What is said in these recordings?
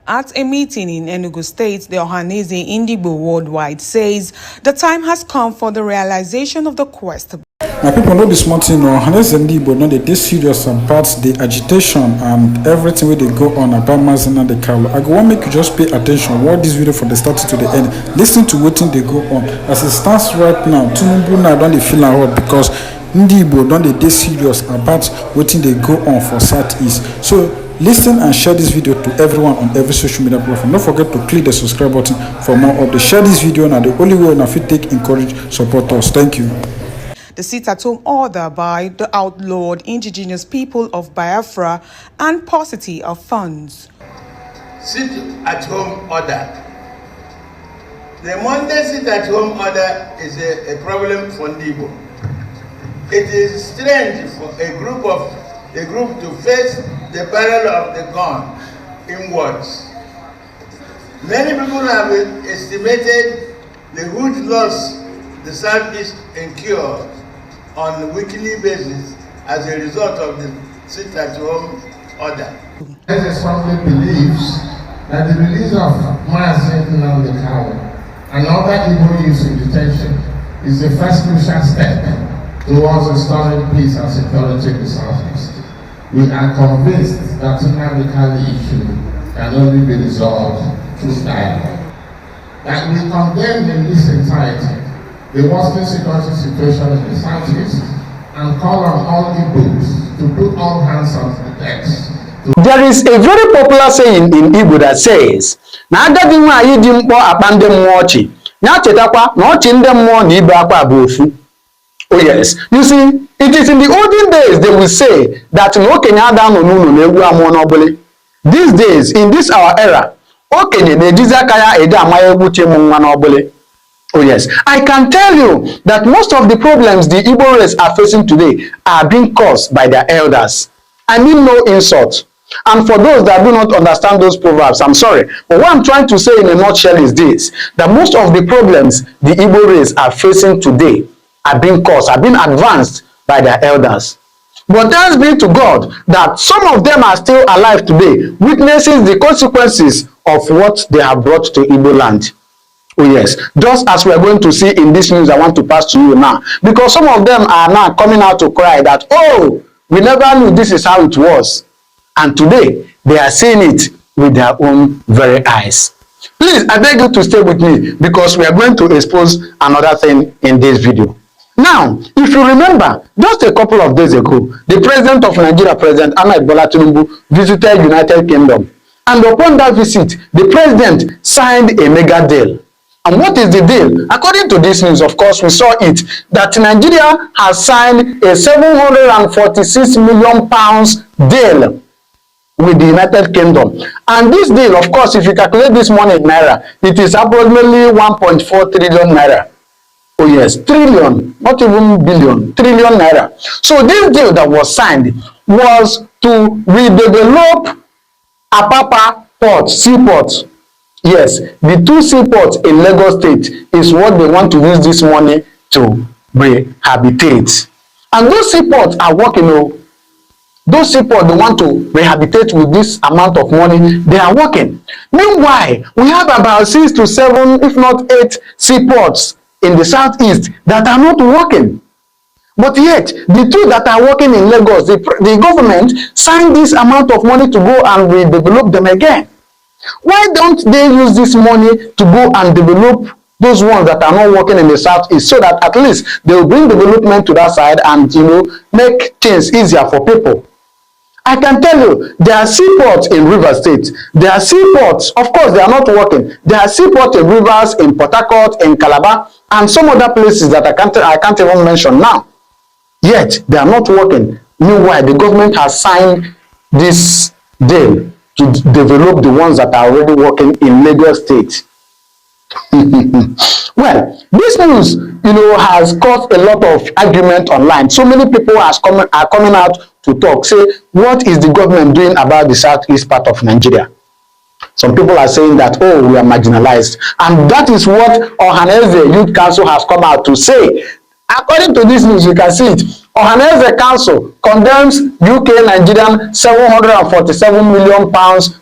At a meeting in Enugu State, the Ohanaeze Igbo worldwide says the time has come for the realization of the quest. Now, people know this morning, Ohanaeze Igbo know they serious about the agitation and everything where they go on about Mazin and the Kalu. I go want make you just pay attention. Watch this video from the start to the end. Listen to what they go on. As it stands right now, Tinubu now don't they feel hot because Igbo don't they serious about what they go on for Southeast. So listen and share this video to everyone on every social media platform. Don't forget to click the subscribe button for more updates. Share this video now. The only way if you take encourage support us. Thank you. The sit-at-home order by the outlawed indigenous people of Biafra and paucity of funds. Sit-at-home order. The Monday sit-at-home order is a problem for Igbo. It is strange for a group to face the barrel of the gun inwards. Many people have estimated the huge loss the Southeast incurred on a weekly basis as a result of the sit-at-home order. This strongly believes that the release of Mazin and the Kalu and other Igbo youths in detention is the first crucial step towards restoring peace and security in the Southeast. We are convinced that the Kalu issue can only be resolved through dialogue. That we condemn in this entirety the worsening security situation in the Southeast and call on all Igbos to put all hands on the decks. There is a very popular saying in Igbo that says, "Na agadi nwaanyị dị mkpọ akpa ndị mmụọ ọchị, na chetakwa na ọchị ndị mmụọ na ibe akwa bụ ofu." Oh yes, you see, it is in the olden days they will say that okenye ada no n'ụlọ na-egwu amụọ n'ọbụlị. These days, in this our era, okenye na-ejizi aka ya ede ama egwu chemụ nwa n'ọbụlị. Oh yes, I can tell you that most of the problems the Igbo race are facing today are being caused by their elders. I mean no insult. And for those that do not understand those proverbs, I'm sorry. But what I'm trying to say in a nutshell is this, that most of the problems the Igbo race are facing today are being caused, are being advanced by their elders. But thanks be to God that some of them are still alive today, witnessing the consequences of what they have brought to Igbo land. Oh yes, just as we are going to see in this news I want to pass to you now, because some of them are now coming out to cry that, oh, we never knew this is how it was. And today, they are seeing it with their own very eyes. Please, I beg you to stay with me because we are going to expose another thing in this video. Now, if you remember, just a couple of days ago, the president of Nigeria, President Tinubu, visited United Kingdom. And upon that visit, the president signed a mega deal. And what is the deal? According to this news, of course, we saw it, that Nigeria has signed a 746 million pounds deal with the United Kingdom. And this deal, of course, if you calculate this money in naira, it is approximately 1.4 trillion naira. Oh yes, trillion, not even billion, trillion naira. So this deal that was signed was to redevelop Apapa Port, seaport. Yes, the two seaports in Lagos State is what they want to use this money to rehabilitate. And those seaports are working. Those seaports they want to rehabilitate with this amount of money, they are working. Meanwhile, we have about 6 to 7, if not 8 seaports in the Southeast that are not working. But yet, the two that are working in Lagos, the government signed this amount of money to go and redevelop them again. Why don't they use this money to go and develop those ones that are not working in the Southeast, so that at least they will bring development to that side and, make things easier for people? I can tell you, there are seaports in River State. There are seaports, of course, they are not working. There are seaports in rivers, in Port Harcourt, in Calabar, and some other places that I can't even mention now. Yet, they are not working. Meanwhile, the government has signed this deal to develop the ones that are already working in Lagos State. Well, this news, has caused a lot of argument online. So many people are coming out to talk, say, what is the government doing about the southeast part of Nigeria? Some people are saying that, oh, we are marginalized. And that is what Ohanaeze Youth Council has come out to say. According to this news, you can see it. Ohanaeze Council condemns UK Nigerian £747 million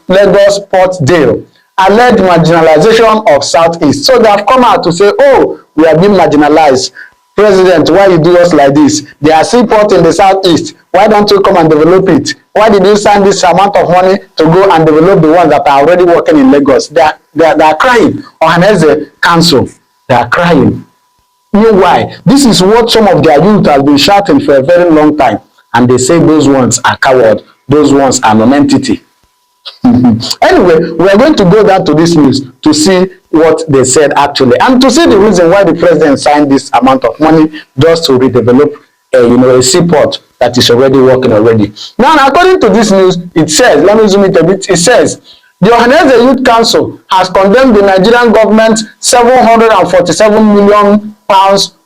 Lagos port deal. Alleged marginalization of Southeast. So they have come out to say, oh, we are being marginalized. President, why you do us like this? They are seaport in the Southeast. Why don't you come and develop it? Why did you sign this amount of money to go and develop the ones that are already working in Lagos? They are crying. Ohanaeze Council, they are crying. You know why? This is what some of their youth have been shouting for a very long time. And they say those ones are coward. Those ones are non-entity. Anyway, we are going to go down to this news to see what they said actually, and to see the reason why the president signed this amount of money just to redevelop a seaport that is already working already. Now, according to this news, it says, let me zoom it a bit, it says, the Ohanaeze Youth Council has condemned the Nigerian government's £747 million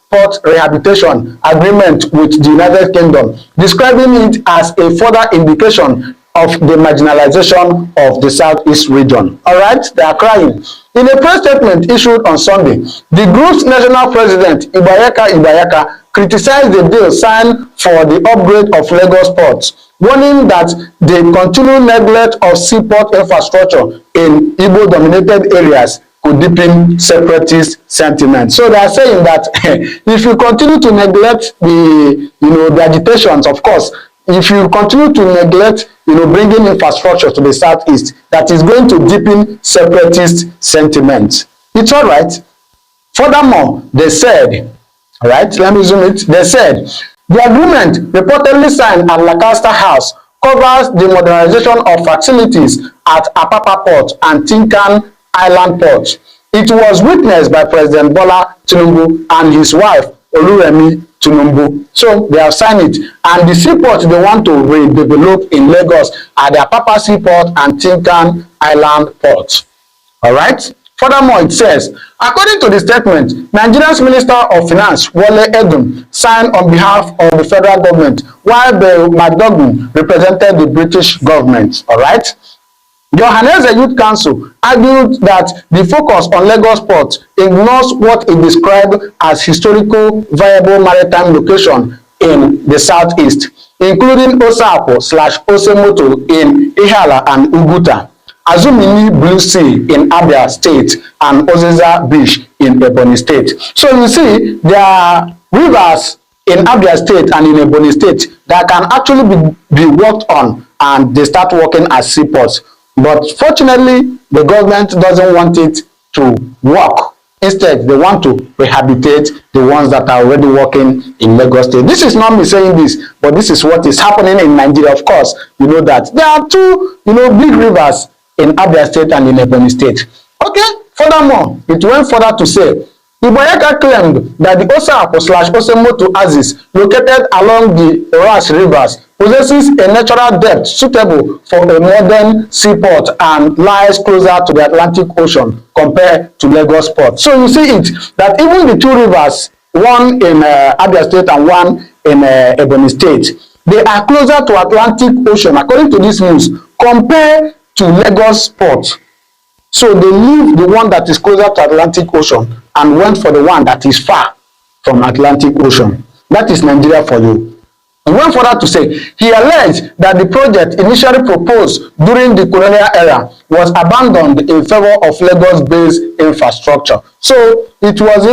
port rehabilitation agreement with the United Kingdom, describing it as a further indication of the marginalization of the Southeast region. All right, they are crying. In a press statement issued on Sunday, the group's national president, Ibayaka, criticized the deal signed for the upgrade of Lagos ports, warning that the continued neglect of seaport infrastructure in Igbo-dominated areas could deepen separatist sentiment. So they are saying that if you continue to neglect the agitations, of course, if you continue to neglect bringing infrastructure to the Southeast, that is going to deepen separatist sentiment. It's all right. Furthermore, they said, all right, let me zoom it. They said, the agreement reportedly signed at Lancaster House covers the modernization of facilities at Apapa Port and Tinkan Island Port. It was witnessed by President Bola Tinubu and his wife, Oluremi Tinubu. So they have signed it. And the seaport they want to redevelop in Lagos are the Apapa Seaport and Tinkan Island Port. All right. Furthermore, it says, according to the statement, Nigeria's Minister of Finance, Wole Edun, signed on behalf of the federal government, while the McDougall represented the British government. All right. The Ohanaeze Youth Council argued that the focus on Lagos Port ignores what it described as historical viable maritime location in the Southeast, including Osako/Osemoto in Ihiala and Uguta, Azumini Blue Sea in Abia State, and Oziza Beach in Ebonyi State. So you see, there are rivers in Abia State and in Ebonyi State that can actually be worked on, and they start working as seaports. But fortunately, the government doesn't want it to work. Instead, they want to rehabilitate the ones that are already working in Lagos State. This is not me saying this, but this is what is happening in Nigeria. Of course, you know that there are two, big rivers in Abia State and in Ebonyi State. Okay. Furthermore, it went further to say, Ibayaka claimed that the Osako/Osemoto axis located along the Ras rivers possesses a natural depth suitable for a modern seaport and lies closer to the Atlantic Ocean compared to Lagos Port. So you see it, that even the two rivers, one in Abia State and one in Ebonyi State, they are closer to Atlantic Ocean, according to this news, compared to Lagos Port. So they leave the one that is closer to Atlantic Ocean and went for the one that is far from Atlantic Ocean. That is Nigeria for you. He went further to say, he alleged that the project initially proposed during the colonial era was abandoned in favor of Lagos-based infrastructure. So it was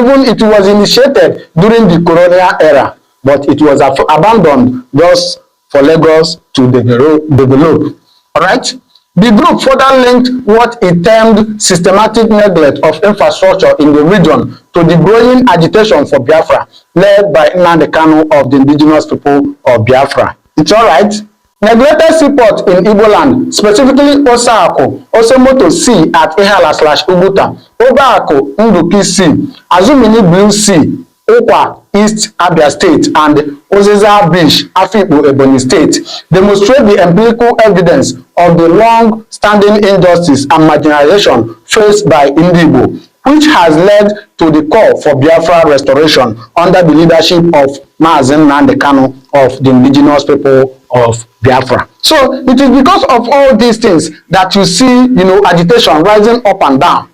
initiated during the colonial era, but it was abandoned just for Lagos to develop. All right. The group further linked what it termed systematic neglect of infrastructure in the region to the growing agitation for Biafra, led by Nnamdi Kanu of the indigenous people of Biafra. It's all right. Neglected seaport in Igbo land, specifically Osako, Osemoto Sea at Ihiala/Uguta, Obako Nduki Sea, Azumini Blue Sea, Okwa East Abia State, and Oziza Beach, Afikpo, Ebonyi State, demonstrate the empirical evidence of the long-standing injustice and marginalization faced by Igbo, which has led to the call for Biafra restoration under the leadership of Nnamdi Kanu of the indigenous people of Biafra. So it is because of all these things that you see, agitation rising up and down.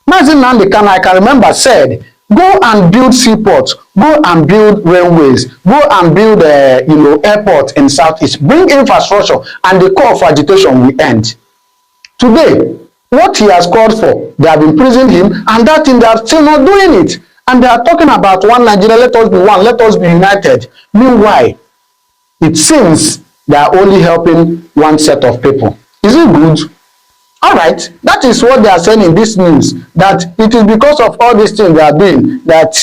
Nnamdi Kanu, I can remember, said Go and build seaports, go and build railways, go and build airport in Southeast, bring infrastructure, and the call for agitation will end. Today, what he has called for, they have imprisoned him, and that thing, they are still not doing it. And they are talking about one Nigeria, let us be one, let us be united. Meanwhile, it seems they are only helping one set of people. Is it good? All right, that is what they are saying in this news, that it is because of all these things they are doing that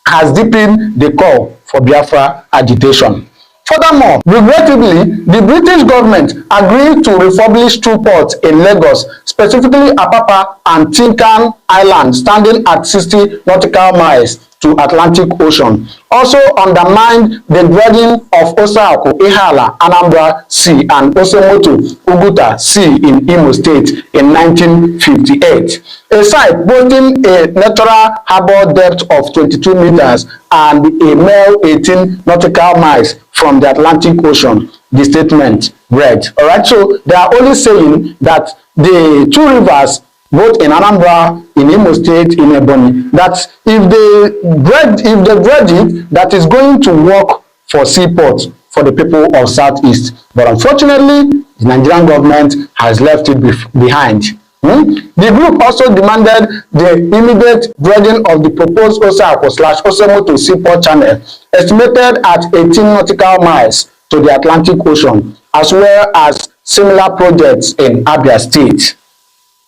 has deepened the call for Biafra agitation. Furthermore, regrettably, the British government agreed to refurbish two ports in Lagos, specifically Apapa and Tinkan Island, standing at 60 nautical miles to Atlantic Ocean. Also undermined the dredging of Osaoko, Ihala, Anambra Sea and Osemoto, Uguta Sea in Imo State in 1958. A site boasting a natural harbor depth of 22 meters and a mere 18 nautical miles from the Atlantic Ocean, the statement read. All right, so they are only saying that the two rivers, both in Anambra, in Imo State, in Ebonyi, that if they dredge it, that is going to work for seaports for the people of Southeast. But unfortunately, the Nigerian government has left it behind. The group also demanded the immediate dredging of the proposed Osaoko/Osemoto seaport channel, estimated at 18 nautical miles to the Atlantic Ocean, as well as similar projects in Abia State.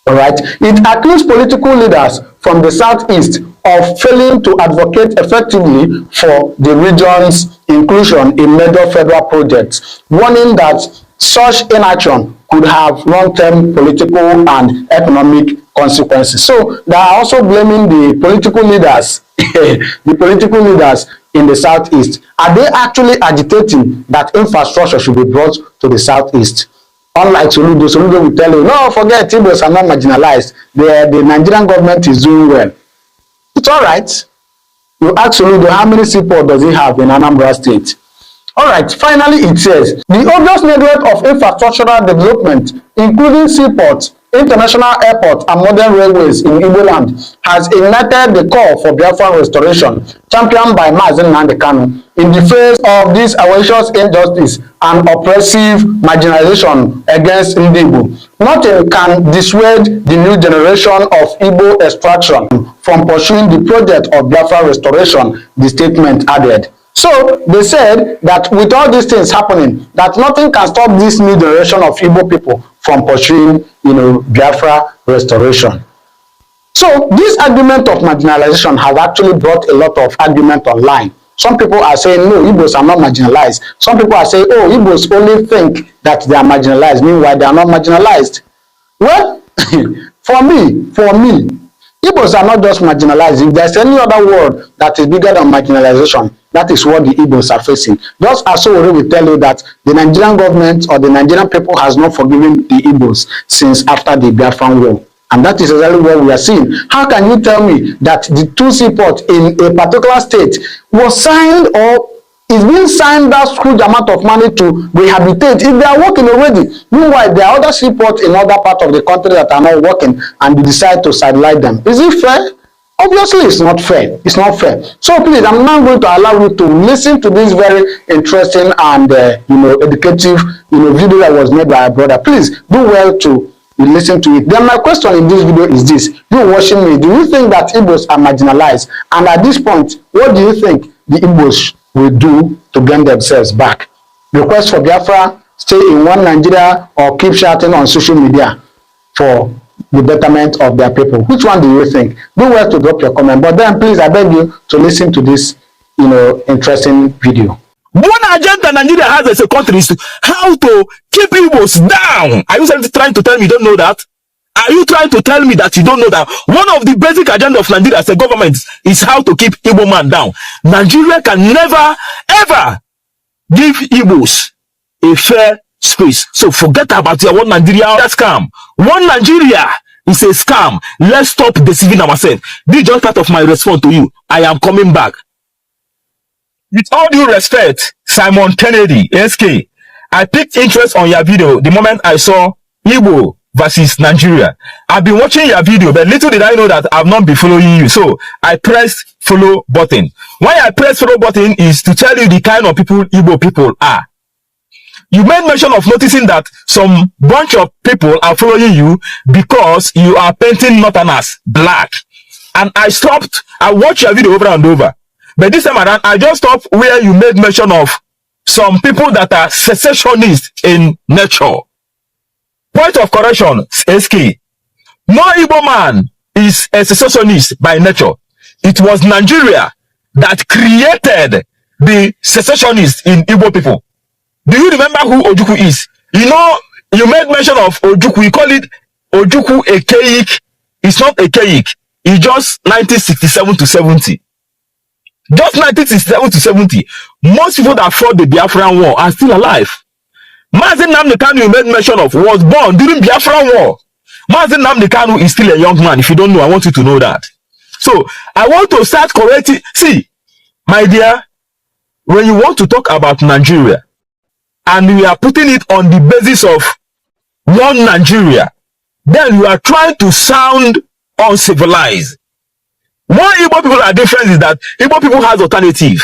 All right. It accused political leaders from the Southeast of failing to advocate effectively for the region's inclusion in major federal projects, warning that such inaction could have long-term political and economic consequences. So they are also blaming the political leaders, the political leaders in the Southeast. Are they actually agitating that infrastructure should be brought to the Southeast? Unlike Soludo will tell you, no, forget, Igbos are not marginalized. The Nigerian government is doing well. It's all right. You ask Soludo, how many seaports does he have in Anambra State? All right, finally it says, the obvious network of infrastructural development, including seaports, international airports, and modern railways in Igbo land, has ignited the call for Biafra restoration, championed by Mazi Nnamdi Kanu, in the face of this outrageous injustice and oppressive marginalization against Igbo. Nothing can dissuade the new generation of Igbo extraction from pursuing the project of Biafra restoration, the statement added. So they said that with all these things happening, that nothing can stop this new generation of Igbo people from pursuing, Biafra restoration. So this argument of marginalization has actually brought a lot of argument online. Some people are saying, no, Igbos are not marginalized. Some people are saying, oh, Igbos only think that they are marginalized, meanwhile they are not marginalized. Well, for me, Igbos are not just marginalized. If there's any other word that is bigger than marginalization, that is what the Igbos are facing. Just as Sowore will tell you that the Nigerian government or the Nigerian people has not forgiven the Igbos since after the Biafran War. And that is exactly what we are seeing. How can you tell me that the two seaports in a particular state was signed or is being signed that huge amount of money to rehabilitate if they are working already? Meanwhile, there are other seaports in other parts of the country that are not working and they decide to sidelight them. Is it fair? Obviously, it's not fair. It's not fair. So please, I'm now going to allow you to listen to this very interesting and educative video that was made by a brother. Please do well to listen to it. Then my question in this video is this: you watching me, do you think that Igbos are marginalized? And at this point, what do you think the Igbos will do to gain themselves back? Request for Biafra, stay in one Nigeria, or keep shouting on social media for the betterment of their people? Which one do you think? Do well to drop your comment. But then please, I beg you to listen to this interesting video. One agenda Nigeria has as a country is how to keep Igbos down. Are you trying to tell me you don't know that? Are you trying to tell me that you don't know that one of the basic agenda of Nigeria as a government is how to keep Igbo man down? Nigeria can never, ever give Igbos a fair space. So forget about your one Nigeria scam. One Nigeria is a scam. Let's stop deceiving ourselves. This is just part of my response to you. I am coming back. With all due respect, Simon Kennedy, SK, I picked interest on your video the moment I saw Igbo versus Nigeria. I've been watching your video, but little did I know that I've not been following you. So I pressed follow button. Why I press follow button is to tell you the kind of people Igbo people are. You made mention of noticing that some bunch of people are following you because you are painting Northerners black. And I watched your video over and over. But this time around, I just stopped where you made mention of some people that are secessionists in nature. Point of correction, SK. No Igbo man is a secessionist by nature. It was Nigeria that created the secessionists in Igbo people. Do you remember who Ojukwu is? You know, you made mention of Ojukwu. We call it Ojukwu Archaic. It's not archaic. It's just 1967 to 70. Just 1967 to 70. Most people that fought the Biafran war are still alive. Mazi Nnamdi Kanu you made mention of was born during Biafran war. Mazi Nnamdi Kanu is still a young man. If you don't know, I want you to know that. So, I want to start correcting. See, my dear, when you want to talk about Nigeria, and we are putting it on the basis of one Nigeria, then you are trying to sound uncivilized. One Igbo people are different is that Igbo people has alternative.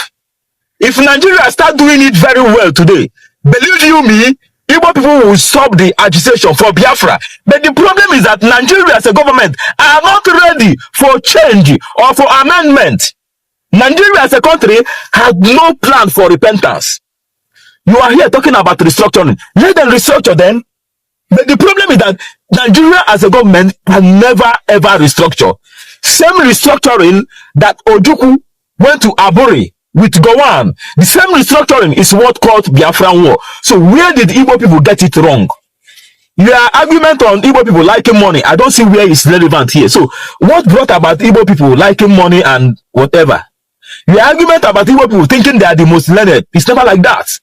If Nigeria start doing it very well today, believe you me, Igbo people will stop the agitation for Biafra. But the problem is that Nigeria as a government are not ready for change or for amendment. Nigeria as a country has no plan for repentance. You are here talking about restructuring. Let them restructure then. But the problem is that Nigeria as a government can never ever restructure. Same restructuring that Ojukwu went to Aburi with Gowon. The same restructuring is what caused Biafran war. So where did Igbo people get it wrong? Your argument on Igbo people liking money, I don't see where it's relevant here. So what brought about Igbo people liking money and whatever? Your argument about Igbo people thinking they are the most learned, it's never like that.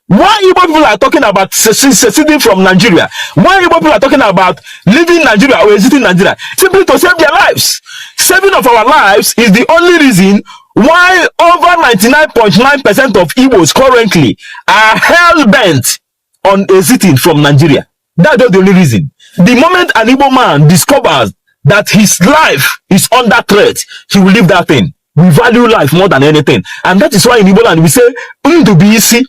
Why Igbo people are talking about seceding from Nigeria? Why Igbo people are talking about leaving Nigeria or exiting Nigeria? Simply to save their lives. Saving of our lives is the only reason why over 99.9% of Igbos currently are hell-bent on exiting from Nigeria. That's the only reason. The moment an Igbo man discovers that his life is under threat, he will leave that thing. We value life more than anything. And that is why in Igbo land we say, to be easy.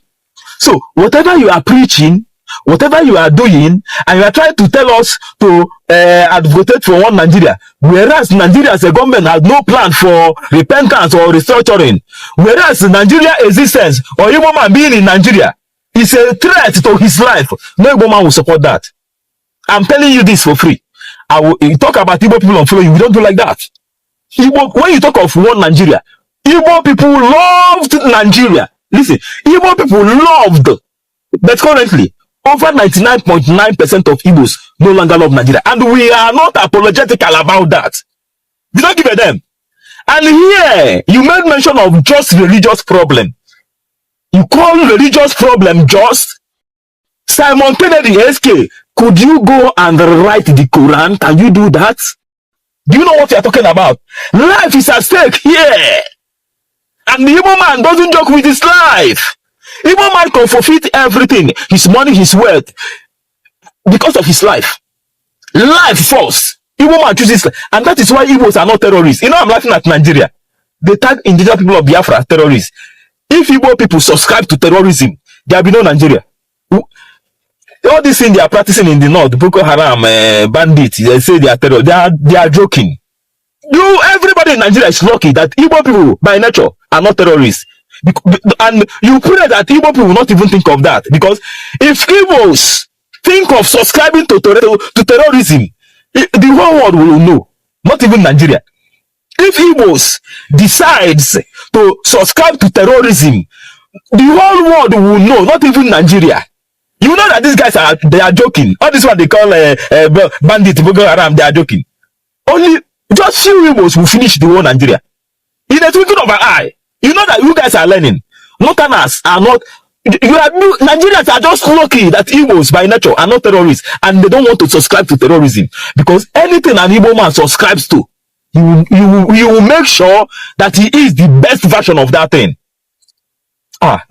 So, whatever you are preaching, whatever you are doing, and you are trying to tell us to advocate for one Nigeria, whereas Nigeria as a government has no plan for repentance or restructuring, whereas Nigeria existence or Igbo man being in Nigeria is a threat to his life, no Igbo man will support that. I'm telling you this for free. I will talk about Igbo people on follow you. We don't do like that. Igbo, when you talk of one Nigeria, Igbo people loved Nigeria. Listen, Igbo people loved, but currently, over 99.9% of Igbos no longer love Nigeria. And we are not apologetical about that. We don't give a damn. And here, you made mention of just religious problem. You call religious problem just? Simon Kennedy, SK, could you go and write the Quran? Can you do that? Do you know what you're talking about? Life is at stake here. And the Igbo man doesn't joke with his life. Igbo man can forfeit everything, his money, his wealth, because of his life. Life first. Igbo man chooses, and that is why Igbos are not terrorists. You know, I'm laughing at Nigeria. They tag indigenous people of Biafra as terrorists. If Igbo people subscribe to terrorism, there will be no Nigeria. All these things they are practicing in the north, Boko Haram, bandits, they say they are terrorists. They are joking. Everybody in Nigeria is lucky that Igbo people, by nature, are not terrorists. And you pray that Igbo people will not even think of that. Because if Igbos think of subscribing to terrorism, the whole world will know. Not even Nigeria. If Igbos decides to subscribe to terrorism, the whole world will know, not even Nigeria. You know that these guys they are joking. All this one they call bandit, Boko Haram, they are joking. Only just few Igbos will finish the whole Nigeria. In a twinkling of an eye. You know that you guys are learning. Northerners are not. Nigerians are just lucky that Igbos by nature are not terrorists, and they don't want to subscribe to terrorism, because anything an Igbo man subscribes to, you will make sure that he is the best version of that thing.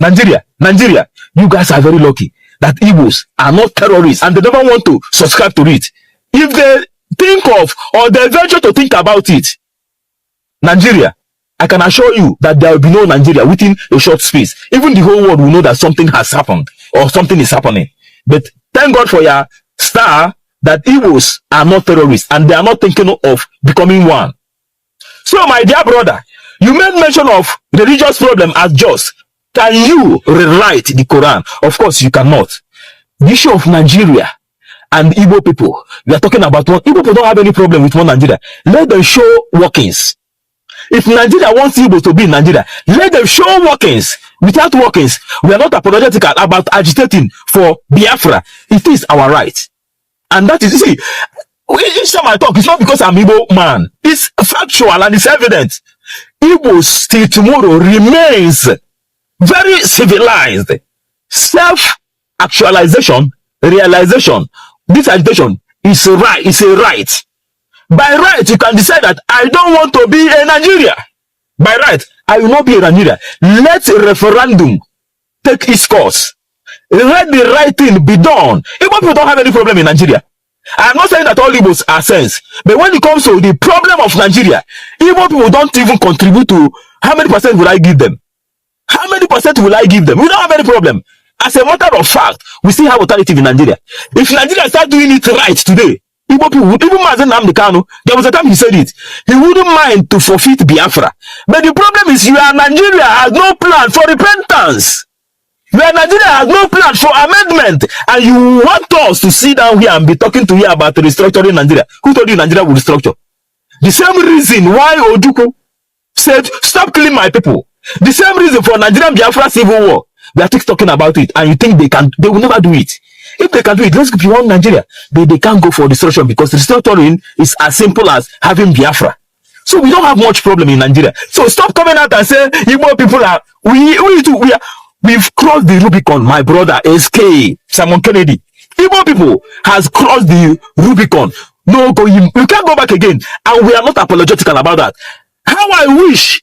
Nigeria, you guys are very lucky. that Igbos are not terrorists and they never want to subscribe to it. If they think of or they venture to think about it, Nigeria, I can assure you that there will be no Nigeria within a short space. Even the whole world will know that something has happened or something is happening. But thank God for your star that Igbos are not terrorists and they are not thinking of becoming one. So, my dear brother, you made mention of religious problem as just. Can you rewrite the Quran? Of course, you cannot. The issue of Nigeria and Igbo people, we are talking about one. Igbo people don't have any problem with one Nigeria. Let them show workings. If Nigeria wants Igbo to be in Nigeria, let them show workings. Without workings, we are not apologetic about agitating for Biafra. It is our right. And that is, see, each time I talk, it's not because I'm Igbo man. It's factual and it's evident. Igbo still tomorrow remains very civilized. Self-actualization, realization, this agitation is right. It's a right. By right, you can decide that I don't want to be a Nigeria. By right, I will not be a Nigeria. Let a referendum take its course. Let the right thing be done. Igbo people don't have any problem in Nigeria. I'm not saying that all Igbos are sense, but when it comes to the problem of Nigeria, Igbo people don't even contribute to how many percent will I give them? How many percent will I give them? We don't have any problem. As a matter of fact, we still have alternative in Nigeria. If Nigeria start doing it right today, Igbo people would, even Mazen Namdekano, there was a time he said it, he wouldn't mind to forfeit Biafra. But the problem is, Nigeria has no plan for repentance. Nigeria has no plan for amendment, and you want us to sit down here and be talking to you about restructuring Nigeria. Who told you Nigeria will restructure? The same reason why Ojuku said, stop killing my people. The same reason for Nigerian Biafra civil war. We are talking about it, and you think they will never do it. If they can do it, let's give you one Nigeria. They can't go for destruction because restructuring is as simple as having Biafra. So we don't have much problem in Nigeria. So stop coming out and say Igbo people are we've crossed the Rubicon, my brother. SK Simon Kennedy. Igbo people has crossed the Rubicon. No going, we can't go back again, and we are not apologetical about that. How I wish,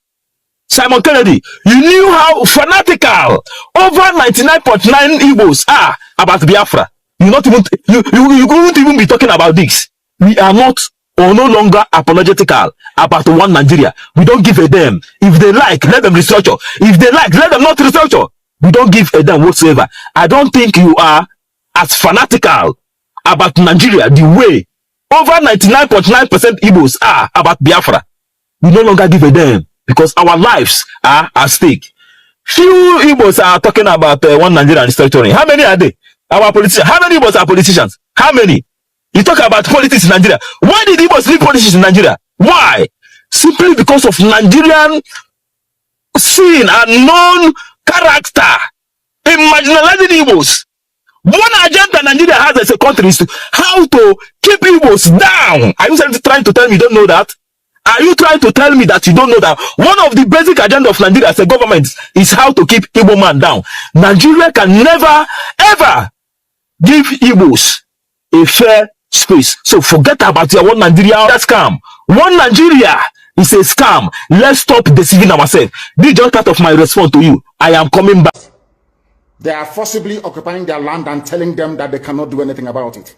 Simon Kennedy, you knew how fanatical over 99.9 Igbos are about Biafra. You wouldn't even be talking about this. We are not or no longer apologetical about one Nigeria. We don't give a damn. If they like, let them restructure. If they like, let them not restructure. We don't give a damn whatsoever. I don't think you are as fanatical about Nigeria the way over 99.9% Igbos are about Biafra. We no longer give a damn because our lives are at stake. Few Igbos are talking about one Nigeria restructuring. How many are they? Our politicians. How many Igbos are politicians? How many? You talk about politics in Nigeria. Why did Igbos leave politics in Nigeria? Why? Simply because of Nigerian sin and known character in marginalizing Igbos. One agenda Nigeria has as a country is how to keep Igbos down. Are you trying to tell me you don't know that? Are you trying to tell me that you don't know that one of the basic agenda of Nigeria as a government is how to keep Igbo man down? Nigeria can never, ever give Igbos a fair space. So forget about your one Nigeria scam. One Nigeria is a scam. Let's stop deceiving ourselves. This is just part of my response to you. I am coming back. They are forcibly occupying their land and telling them that they cannot do anything about it.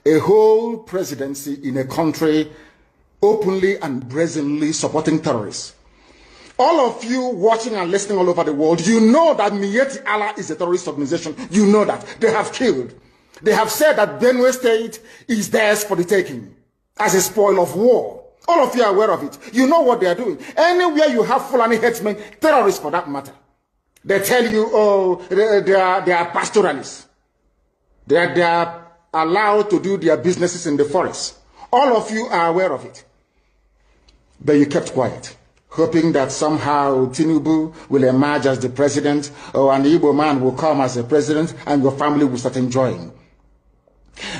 A whole presidency in a country openly and brazenly supporting terrorists. All of you watching and listening all over the world, you know that Miyetti Allah is a terrorist organization. You know that. They have killed. They have said that Benue State is theirs for the taking as a spoil of war. All of you are aware of it. You know what they are doing. Anywhere you have Fulani headsmen, terrorists for that matter, they tell you, oh, they are pastoralists. They are allowed to do their businesses in the forest. All of you are aware of it. But you kept quiet, hoping that somehow Tinubu will emerge as the president, or an Igbo man will come as a president, and your family will start enjoying.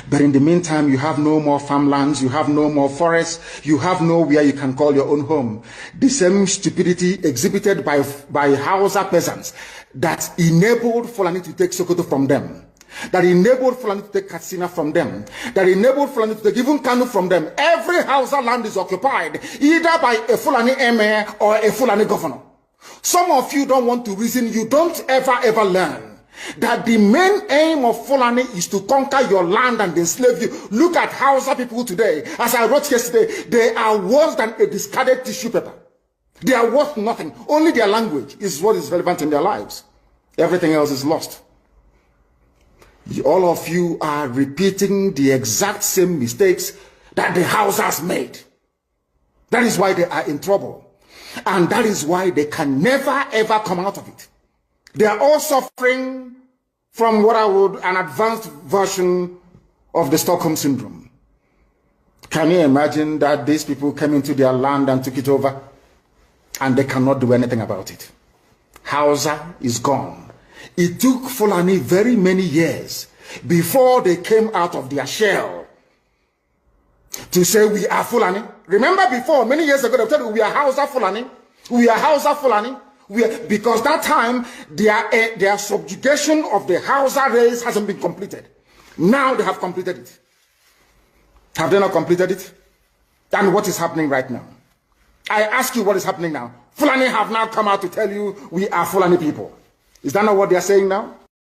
But in the meantime, you have no more farmlands, you have no more forests, you have nowhere you can call your own home. The same stupidity exhibited by Hausa peasants that enabled Fulani to take Sokoto from them, that enabled Fulani to take Katsina from them, that enabled Fulani to take even Kanu from them. Every Hausa land is occupied either by a Fulani emir or a Fulani governor. Some of you don't want to reason, you don't ever learn. that the main aim of Fulani is to conquer your land and enslave you. Look at Hausa people today. As I wrote yesterday, they are worse than a discarded tissue paper. They are worth nothing. Only their language is what is relevant in their lives. Everything else is lost. All of you are repeating the exact same mistakes that the Hausas made. That is why they are in trouble. And that is why they can never ever come out of it. They are all suffering from what I would, an advanced version of the Stockholm Syndrome. Can you imagine that these people came into their land and took it over and they cannot do anything about it? Hausa is gone. It took Fulani very many years before they came out of their shell to say we are Fulani. Remember before, many years ago, they told you we are Hausa Fulani. We are Hausa Fulani. Because that time, their subjugation of the Hausa race hasn't been completed. Now they have completed it. Have they not completed it? And what is happening right now? I ask you what is happening now. Fulani have now come out to tell you we are Fulani people. Is that not what they are saying now?